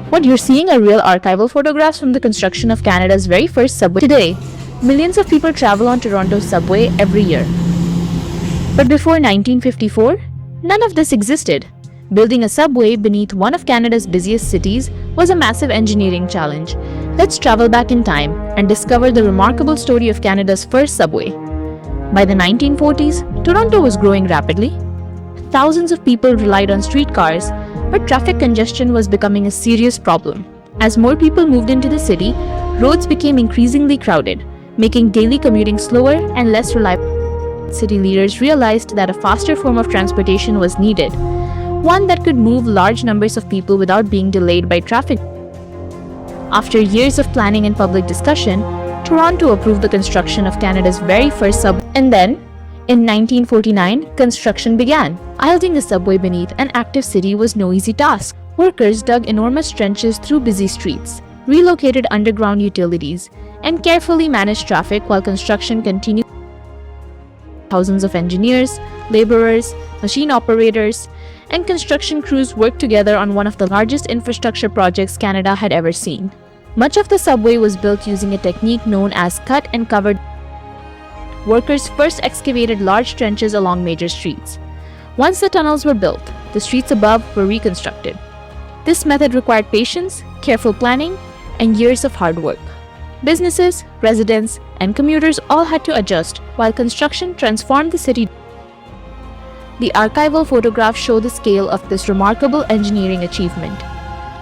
What you're seeing are real archival photographs from the construction of Canada's very first subway. Today, millions of people travel on Toronto's subway every year. But before 1954, none of this existed. Building a subway beneath one of Canada's busiest cities was a massive engineering challenge. Let's travel back in time and discover the remarkable story of Canada's first subway. By the 1940s, Toronto was growing rapidly. Thousands of people relied on streetcars, but traffic congestion was becoming a serious problem. As more people moved into the city, roads became increasingly crowded, making daily commuting slower and less reliable. City leaders realized that a faster form of transportation was needed, one that could move large numbers of people without being delayed by traffic. After years of planning and public discussion, Toronto approved the construction of Canada's very first subway. And then, in 1949, construction began. Building a subway beneath an active city was no easy task. Workers dug enormous trenches through busy streets, relocated underground utilities, and carefully managed traffic while construction continued. Thousands of engineers, laborers, machine operators, and construction crews worked together on one of the largest infrastructure projects Canada had ever seen. Much of the subway was built using a technique known as cut and cover. Workers first excavated large trenches along major streets. Once the tunnels were built, the streets above were reconstructed. This method required patience, careful planning, and years of hard work. Businesses, residents, and commuters all had to adjust while construction transformed the city. The archival photographs show the scale of this remarkable engineering achievement.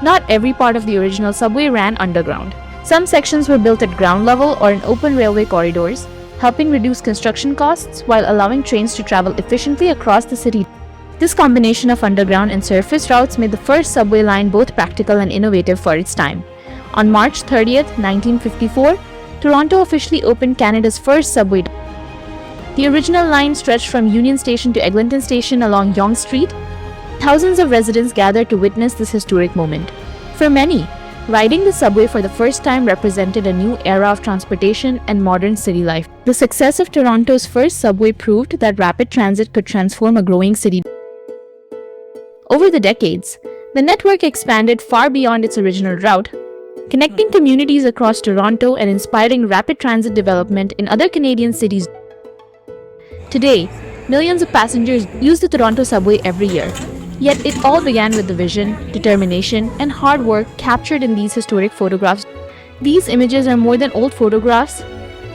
Not every part of the original subway ran underground. Some sections were built at ground level or in open railway corridors, helping reduce construction costs while allowing trains to travel efficiently across the city. This combination of underground and surface routes made the first subway line both practical and innovative for its time. On March 30th, 1954, Toronto officially opened Canada's first subway. The original line stretched from Union Station to Eglinton Station along Yonge Street. Thousands of residents gathered to witness this historic moment. For many, riding the subway for the first time represented a new era of transportation and modern city life. The success of Toronto's first subway proved that rapid transit could transform a growing city. Over the decades, the network expanded far beyond its original route, connecting communities across Toronto and inspiring rapid transit development in other Canadian cities. Today, millions of passengers use the Toronto subway every year. Yet it all began with the vision, determination, and hard work captured in these historic photographs. These images are more than old photographs.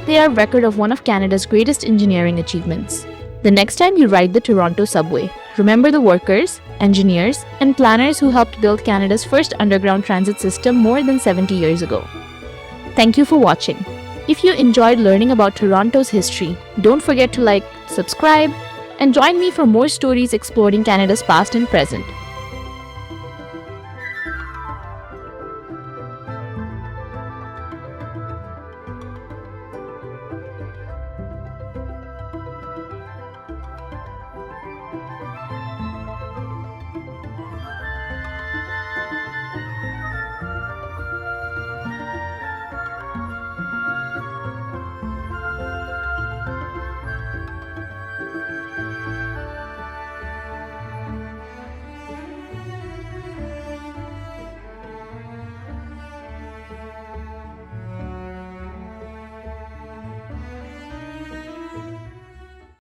They are a record of one of Canada's greatest engineering achievements. The next time you ride the Toronto subway, remember the workers, engineers, and planners who helped build Canada's first underground transit system more than 70 years ago. Thank you for watching. If you enjoyed learning about Toronto's history, don't forget to like, subscribe, and join me for more stories exploring Canada's past and present.